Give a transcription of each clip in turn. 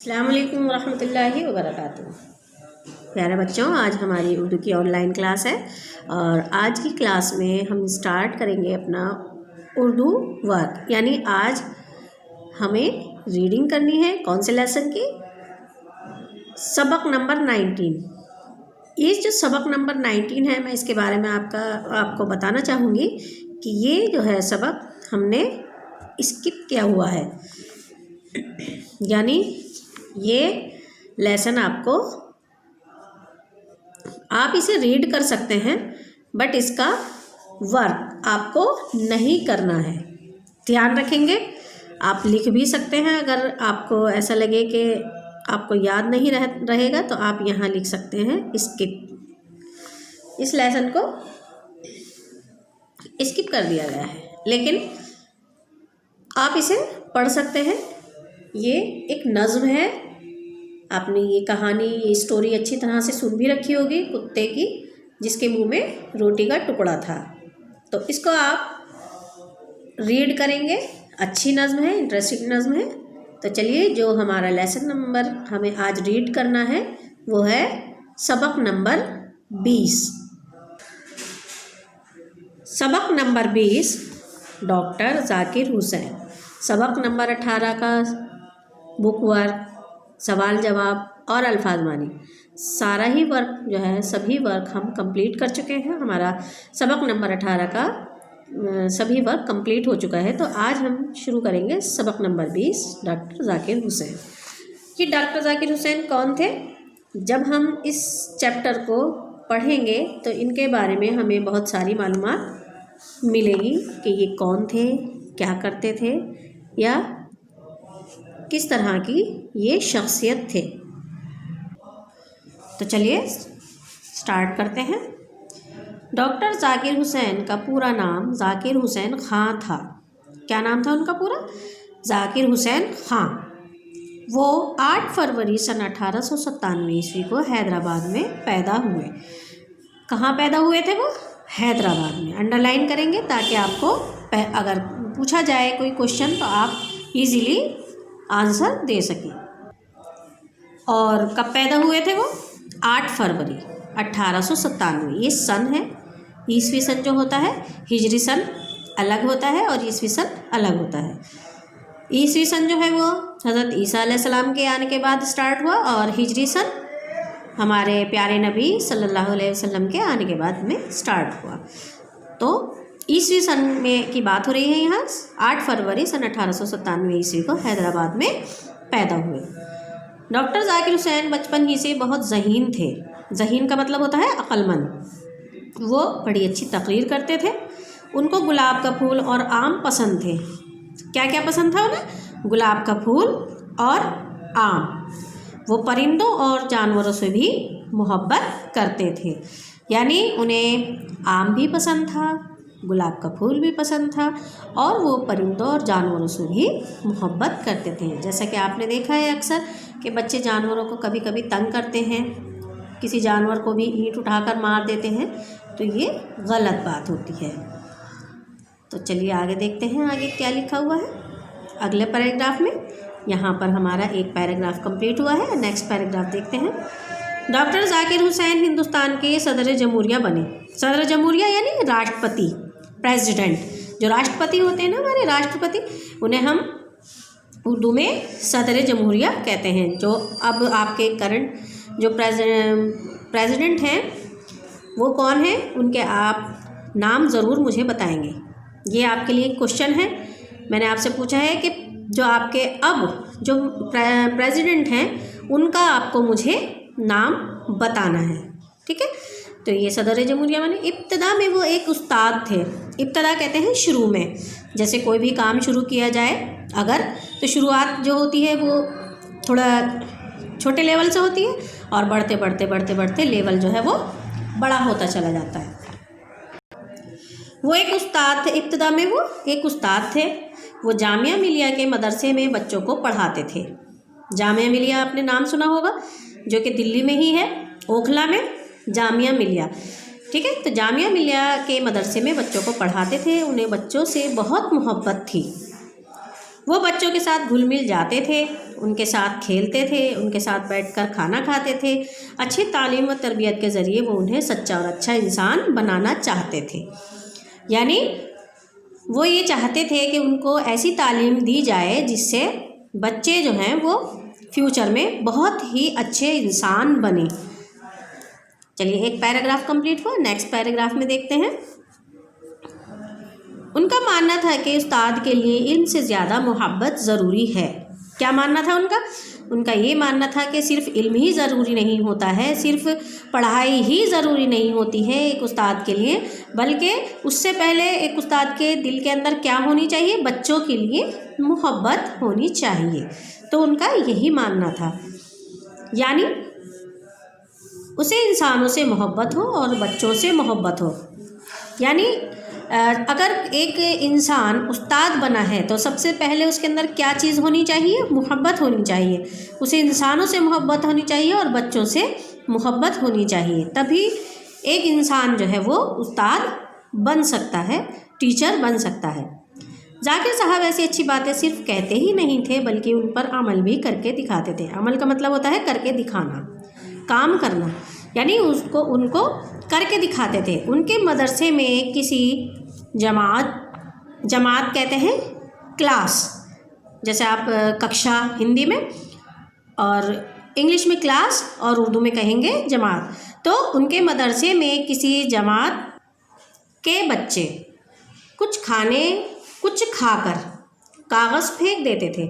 अस्सलाम वालेकुम रहमतुल्लाहि व बरकातुहू। प्यारे बच्चों, आज हमारी उर्दू की ऑनलाइन क्लास है और आज की क्लास में हम स्टार्ट करेंगे अपना उर्दू वर्क। यानी आज हमें रीडिंग करनी है। कौन से लेसन की? सबक नंबर 19। ये जो सबक नंबर 19 है, मैं इसके बारे में आपको बताना चाहूँगी कि ये जो है सबक हमने स्किप किया हुआ है। यानी ये लेसन आप इसे रीड कर सकते हैं, बट इसका वर्क आपको नहीं करना है। ध्यान रखेंगे। आप लिख भी सकते हैं, अगर आपको ऐसा लगे कि आपको याद नहीं रहेगा तो आप यहाँ लिख सकते हैं स्किप। इस लेसन को स्किप कर दिया गया है, लेकिन आप इसे पढ़ सकते हैं। ये एक नज़्म है। आपने ये कहानी, ये स्टोरी अच्छी तरह से सुन भी रखी होगी, कुत्ते की जिसके मुंह में रोटी का टुकड़ा था। तो इसको आप रीड करेंगे। अच्छी नज़्म है, इंटरेस्टिंग नज़्म है। तो चलिए, जो हमारा लेसन नंबर हमें आज रीड करना है वो है सबक नंबर 20। सबक नंबर 20 डॉक्टर जाकिर हुसैन। सबक नंबर 18 का बुक वर्क, सवाल जवाब और अल्फाजमानी, सारा ही वर्क जो है, सभी वर्क हम कंप्लीट कर चुके हैं। हमारा सबक नंबर 18 का सभी वर्क कंप्लीट हो चुका है। तो आज हम शुरू करेंगे सबक नंबर 20 डॉक्टर जाकिर हुसैन। कि डॉक्टर जाकिर हुसैन कौन थे? जब हम इस चैप्टर को पढ़ेंगे तो इनके बारे में हमें बहुत सारी मालूमात मिलेगी कि ये कौन थे, क्या करते थे, या किस तरह की ये शख्सियत थे। तो चलिए स्टार्ट करते हैं। डॉक्टर जाकिर हुसैन का पूरा नाम जाकिर हुसैन खां था। क्या नाम था उनका पूरा? जाकिर हुसैन खां। वो 8 फरवरी सन 1897 ईस्वी को हैदराबाद में पैदा हुए। कहाँ पैदा हुए थे वो? हैदराबाद में। अंडरलाइन करेंगे ताकि आपको अगर पूछा जाए कोई क्वेश्चन तो आप इजीली आंसर दे सकें। और कब पैदा हुए थे वो? 8 फरवरी 1897। ये सन है। ईस्वी सन जो होता है, हिजरी सन अलग होता है और ईस्वी सन अलग होता है। ईस्वी सन जो है वो हज़रत ईसा अलैहिस्सलाम के आने के बाद स्टार्ट हुआ, और हिजरी सन हमारे प्यारे नबी सल्लल्लाहु अलैहि वसल्लम के आने के बाद में स्टार्ट हुआ। तो ईस्वी सन में की बात हो रही है यहाँ। 8 फरवरी सन 1897 ईस्वी को हैदराबाद में पैदा हुए। डॉक्टर जाकिर हुसैन बचपन ही से बहुत ज़हीन थे। ज़हीन का मतलब होता है अक्लमंद। वो बड़ी अच्छी तकरीर करते थे। उनको गुलाब का फूल और आम पसंद थे। क्या क्या पसंद था उन्हें? गुलाब का फूल और आम। वो परिंदों और जानवरों से भी मोहब्बत करते थे। यानी उन्हें आम भी पसंद था, गुलाब का फूल भी पसंद था, और वो परिंदों और जानवरों से भी मोहब्बत करते थे। जैसा कि आपने देखा है अक्सर कि बच्चे जानवरों को कभी कभी तंग करते हैं, किसी जानवर को भी ईंट उठाकर मार देते हैं, तो ये गलत बात होती है। तो चलिए आगे देखते हैं आगे क्या लिखा हुआ है अगले पैराग्राफ में। यहाँ पर हमारा एक पैराग्राफ कंप्लीट हुआ है। नेक्स्ट पैराग्राफ देखते हैं। डॉक्टर जाकिर हुसैन हिंदुस्तान के सदर जमहूरिया बने। सदर जमहूरिया यानी राष्ट्रपति, प्रेसिडेंट। जो राष्ट्रपति होते हैं ना, हमारे राष्ट्रपति, उन्हें हम उर्दू में सदर जमहूरिया कहते हैं। जो अब आपके करंट जो प्रेसिडेंट हैं वो कौन है, उनके आप नाम ज़रूर मुझे बताएंगे। ये आपके लिए क्वेश्चन है। मैंने आपसे पूछा है कि जो आपके अब जो प्रेसिडेंट हैं उनका आपको मुझे नाम बताना है। ठीक है। तो ये सदर जमहूरिया माने इब्तदा में वो एक उस्ताद थे। इब्तदा कहते हैं शुरू में। जैसे कोई भी काम शुरू किया जाए अगर, तो शुरुआत जो होती है वो थोड़ा छोटे लेवल से होती है, और बढ़ते बढ़ते बढ़ते बढ़ते लेवल जो है वो बड़ा होता चला जाता है। वो एक उस्ताद थे। इब्तदा में वो एक उस्ताद थे। वो जामिया मिलिया के मदरसे में बच्चों को पढ़ाते थे। जामिया मिलिया आपने नाम सुना होगा, जो कि दिल्ली में ही है, ओखला में जामिया मिलिया। ठीक है। तो जामिया मिलिया के मदरसे में बच्चों को पढ़ाते थे। उन्हें बच्चों से बहुत मोहब्बत थी। वो बच्चों के साथ घुल मिल जाते थे, उनके साथ खेलते थे, उनके साथ बैठकर खाना खाते थे। अच्छी तालीम व तरबियत के ज़रिए वो उन्हें सच्चा और अच्छा इंसान बनाना चाहते थे। यानी वो ये चाहते थे कि उनको ऐसी तालीम दी जाए जिससे बच्चे जो हैं वो फ्यूचर में बहुत ही अच्छे इंसान बने। चलिए, एक पैराग्राफ कंप्लीट हुआ, नेक्स्ट पैराग्राफ में देखते हैं। उनका मानना था कि उस्ताद के लिए इल्म से ज़्यादा मोहब्बत ज़रूरी है। क्या मानना था उनका? उनका ये मानना था कि सिर्फ़ इल्म ही ज़रूरी नहीं होता है, सिर्फ़ पढ़ाई ही ज़रूरी नहीं होती है एक उस्ताद के लिए, बल्कि उससे पहले एक उस्ताद के दिल के अंदर क्या होनी चाहिए? बच्चों के लिए मोहब्बत होनी चाहिए। तो उनका यही मानना था, यानी उसे इंसानों से मोहब्बत हो और बच्चों से मोहब्बत हो। यानी अगर एक इंसान उस्ताद बना है तो सबसे पहले उसके अंदर क्या चीज़ होनी चाहिए? मोहब्बत होनी चाहिए। उसे इंसानों से मोहब्बत होनी चाहिए और बच्चों से मोहब्बत होनी चाहिए, तभी एक इंसान जो है वो उस्ताद बन सकता है, टीचर बन सकता है। जाकिर साहब ऐसी अच्छी बातें सिर्फ कहते ही नहीं थे बल्कि उन पर अमल भी करके दिखाते थे। अमल का मतलब होता है करके दिखाना, काम करना, यानी उनको करके दिखाते थे। उनके मदरसे में किसी जमात कहते हैं क्लास, जैसे आप कक्षा हिंदी में और इंग्लिश में क्लास और उर्दू में कहेंगे जमात। तो उनके मदरसे में किसी जमात के बच्चे कुछ खाकर कागज़ फेंक देते थे।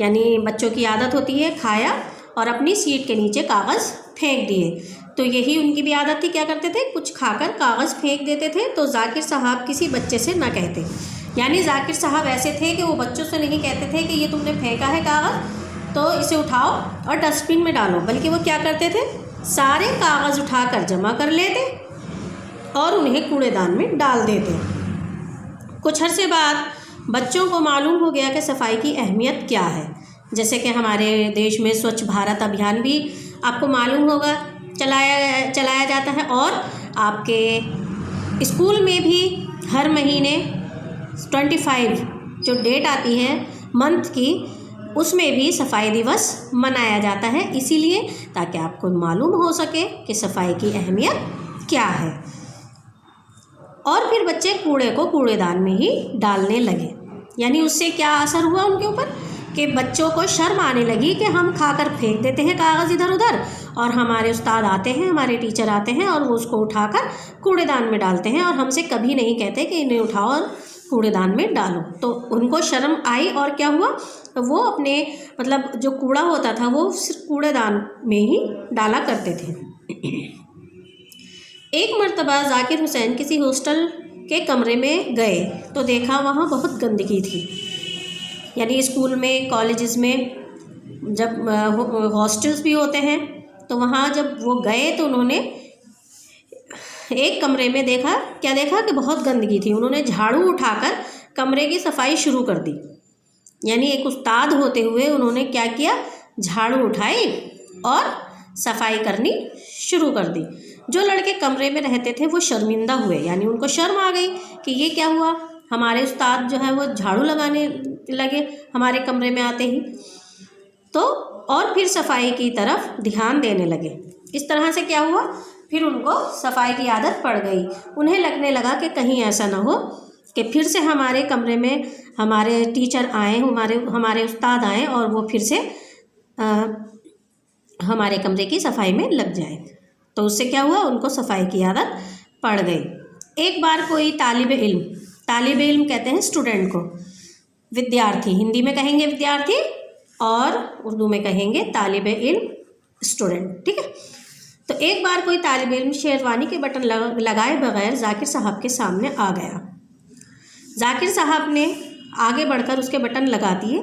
यानी बच्चों की आदत होती है खाया और अपनी सीट के नीचे कागज़ फेंक दिए, तो यही उनकी भी आदत थी। क्या करते थे? कुछ खाकर कागज़ फेंक देते थे। तो जाकिर साहब किसी बच्चे से ना कहते, यानी जाकिर साहब ऐसे थे कि वो बच्चों से नहीं कहते थे कि ये तुमने फेंका है कागज़ तो इसे उठाओ और डस्टबिन में डालो, बल्कि वो क्या करते थे? सारे कागज़ उठाकर जमा कर लेते और उन्हें कूड़ेदान में डाल देते। कुछ अरसे बाद बच्चों को मालूम हो गया कि सफाई की अहमियत क्या है। जैसे कि हमारे देश में स्वच्छ भारत अभियान भी आपको मालूम होगा चलाया जाता है, और आपके स्कूल में भी हर महीने 25 जो डेट आती है मंथ की, उसमें भी सफाई दिवस मनाया जाता है, इसीलिए ताकि आपको मालूम हो सके कि सफाई की अहमियत क्या है। और फिर बच्चे कूड़े को कूड़ेदान में ही डालने लगे। यानी उससे क्या असर हुआ उनके ऊपर कि बच्चों को शर्म आने लगी कि हम खाकर फेंक देते हैं कागज़ इधर उधर, और हमारे उस्ताद आते हैं, हमारे टीचर आते हैं और वो उसको उठाकर कूड़ेदान में डालते हैं, और हमसे कभी नहीं कहते कि इन्हें उठाओ और कूड़ेदान में डालो। तो उनको शर्म आई और क्या हुआ? वो अपने मतलब जो कूड़ा होता था वो सिर्फ कूड़ेदान में ही डाला करते थे। एक मर्तबा जाकिर हुसैन किसी हॉस्टल के कमरे में गए तो देखा वहाँ बहुत गंदगी थी। यानी स्कूल में, कॉलेजेस में जब हॉस्टल्स भी होते हैं तो वहाँ जब वो गए तो उन्होंने एक कमरे में देखा, क्या देखा कि बहुत गंदगी थी। उन्होंने झाड़ू उठाकर कमरे की सफाई शुरू कर दी। यानी एक उस्ताद होते हुए उन्होंने क्या किया? झाड़ू उठाई और सफाई करनी शुरू कर दी। जो लड़के कमरे में रहते थे वो शर्मिंदा हुए, यानी उनको शर्म आ गई कि ये क्या हुआ, हमारे उस्ताद जो है वो झाड़ू लगाने लगे हमारे कमरे में आते ही, तो और फिर सफाई की तरफ ध्यान देने लगे। इस तरह से क्या हुआ? फिर उनको सफाई की आदत पड़ गई। उन्हें लगने लगा कि कहीं ऐसा ना हो कि फिर से हमारे कमरे में हमारे टीचर आए, हमारे उस्ताद आए और वो फिर से हमारे कमरे की सफाई में लग जाए। तो उससे क्या हुआ? उनको सफाई की आदत पड़ गई। एक बार कोई तालिब इल्म कहते हैं स्टूडेंट को, विद्यार्थी हिंदी में कहेंगे विद्यार्थी और उर्दू में कहेंगे तालिब इल्म स्टूडेंट, ठीक है। तो एक बार कोई तालिब इल्म शेरवानी के बटन लगाए बगैर जाकिर साहब के सामने आ गया। जाकिर साहब ने आगे बढ़कर उसके बटन लगा दिए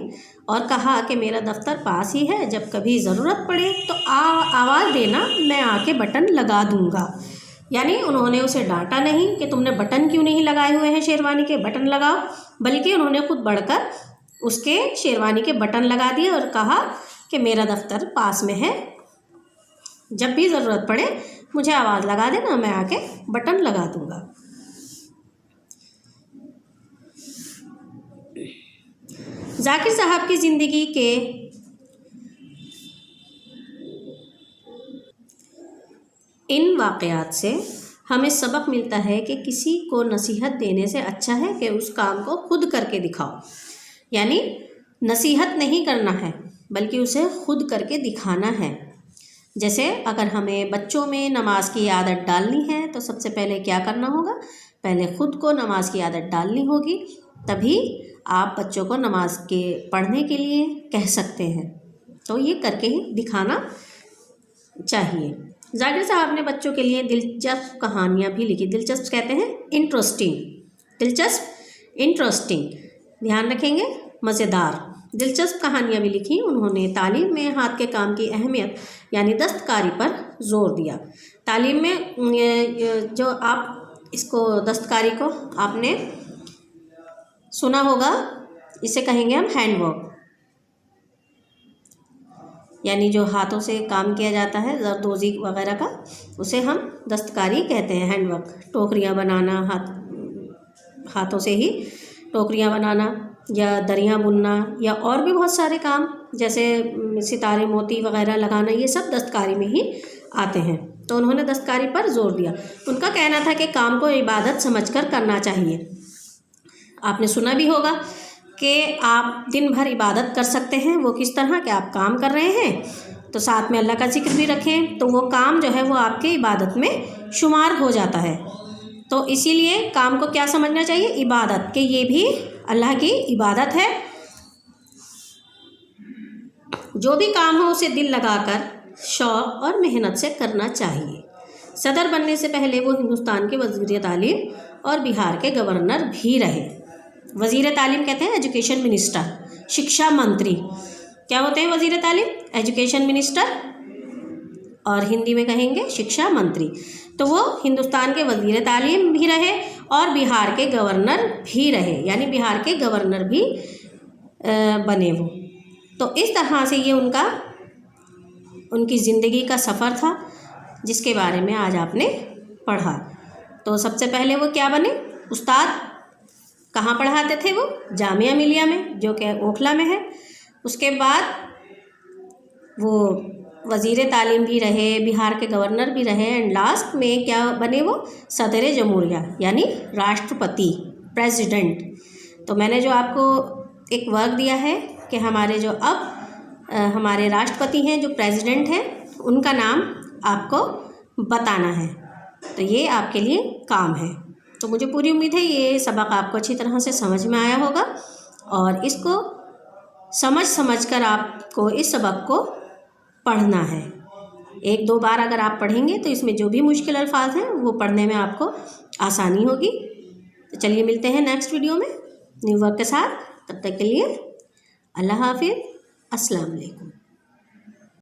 और कहा कि मेरा दफ्तर पास ही है, जब कभी ज़रूरत पड़े तो आवाज़ देना, मैं आके बटन लगा दूंगा। यानी उन्होंने उसे डांटा नहीं कि तुमने बटन क्यों नहीं लगाए हुए हैं शेरवानी के, बटन लगाओ, बल्कि उन्होंने खुद बढ़कर उसके शेरवानी के बटन लगा दिए और कहा कि मेरा दफ्तर पास में है, जब भी ज़रूरत पड़े मुझे आवाज़ लगा देना, मैं आके बटन लगा दूंगा। जाकिर साहब की ज़िंदगी के इन वाक़यात से हमें सबक मिलता है कि किसी को नसीहत देने से अच्छा है कि उस काम को खुद करके दिखाओ। यानी नसीहत नहीं करना है बल्कि उसे खुद करके दिखाना है। जैसे अगर हमें बच्चों में नमाज की आदत डालनी है तो सबसे पहले क्या करना होगा, पहले ख़ुद को नमाज की आदत डालनी होगी, तभी आप बच्चों को नमाज के पढ़ने के लिए कह सकते हैं। तो ये करके ही दिखाना चाहिए। जाकिर साहब ने बच्चों के लिए दिलचस्प कहानियाँ भी लिखी। दिलचस्प कहते हैं इंटरेस्टिंग, दिलचस्प इंटरेस्टिंग, ध्यान रखेंगे, मज़ेदार। दिलचस्प कहानियाँ भी लिखी। उन्होंने तालीम में हाथ के काम की अहमियत यानी दस्तकारी पर जोर दिया। तालीम में जो आप इसको दस्तकारी को आपने सुना होगा, इसे कहेंगे हम हैंडवर्क, यानी जो हाथों से काम किया जाता है जरदोज़ी वगैरह का, उसे हम दस्तकारी कहते हैं, हैंडवर्क। टोकरियाँ बनाना, हाथों से ही टोकरियाँ बनाना या दरियाँ बुनना या और भी बहुत सारे काम जैसे सितारे मोती वगैरह लगाना, ये सब दस्तकारी में ही आते हैं। तो उन्होंने दस्तकारी पर जोर दिया। उनका कहना था कि काम को इबादत समझकर करना चाहिए। आपने सुना भी होगा कि आप दिन भर इबादत कर सकते हैं। वो किस तरह कि आप काम कर रहे हैं तो साथ में अल्लाह का जिक्र भी रखें, तो वो काम जो है वो आपके इबादत में शुमार हो जाता है। तो इसीलिए काम को क्या समझना चाहिए, इबादत, कि ये भी अल्लाह की इबादत है। जो भी काम हो उसे दिल लगाकर, शौक़ और मेहनत से करना चाहिए। सदर बनने से पहले वो हिंदुस्तान के वज़ीर तालीम और बिहार के गवर्नर भी रहे। वज़ीर तालीम कहते हैं एजुकेशन मिनिस्टर, शिक्षा मंत्री। क्या होते हैं वज़ीर तालीम? एजुकेशन मिनिस्टर, और हिंदी में कहेंगे शिक्षा मंत्री। तो वो हिंदुस्तान के वज़ीर तालीम भी रहे और बिहार के गवर्नर भी रहे, यानी बिहार के गवर्नर भी बने वो। तो इस तरह से ये उनकी ज़िंदगी का सफ़र था जिसके बारे में आज आपने पढ़ा। तो सबसे पहले वो क्या बने, उस्ताद। कहाँ पढ़ाते थे वो? जामिया मिलिया में, जो कि ओखला में है। उसके बाद वो वज़ीर तालीम भी रहे, बिहार के गवर्नर भी रहे, एंड लास्ट में क्या बने वो? सदर जमहूरिया, यानी राष्ट्रपति, प्रेसिडेंट। तो मैंने जो आपको एक वर्क दिया है कि हमारे जो अब हमारे राष्ट्रपति हैं, जो प्रेसिडेंट हैं, उनका नाम आपको बताना है। तो ये आपके लिए काम है। तो मुझे पूरी उम्मीद है ये सबक आपको अच्छी तरह से समझ में आया होगा, और इसको समझ कर आपको इस सबक को पढ़ना है। 1-2 बार अगर आप पढ़ेंगे तो इसमें जो भी मुश्किल अल्फाज हैं वो पढ़ने में आपको आसानी होगी। तो चलिए मिलते हैं नेक्स्ट वीडियो में न्यू वर्क के साथ। तब तक के लिए अल्लाह हाफिज़, अस्सलाम वालेकुम।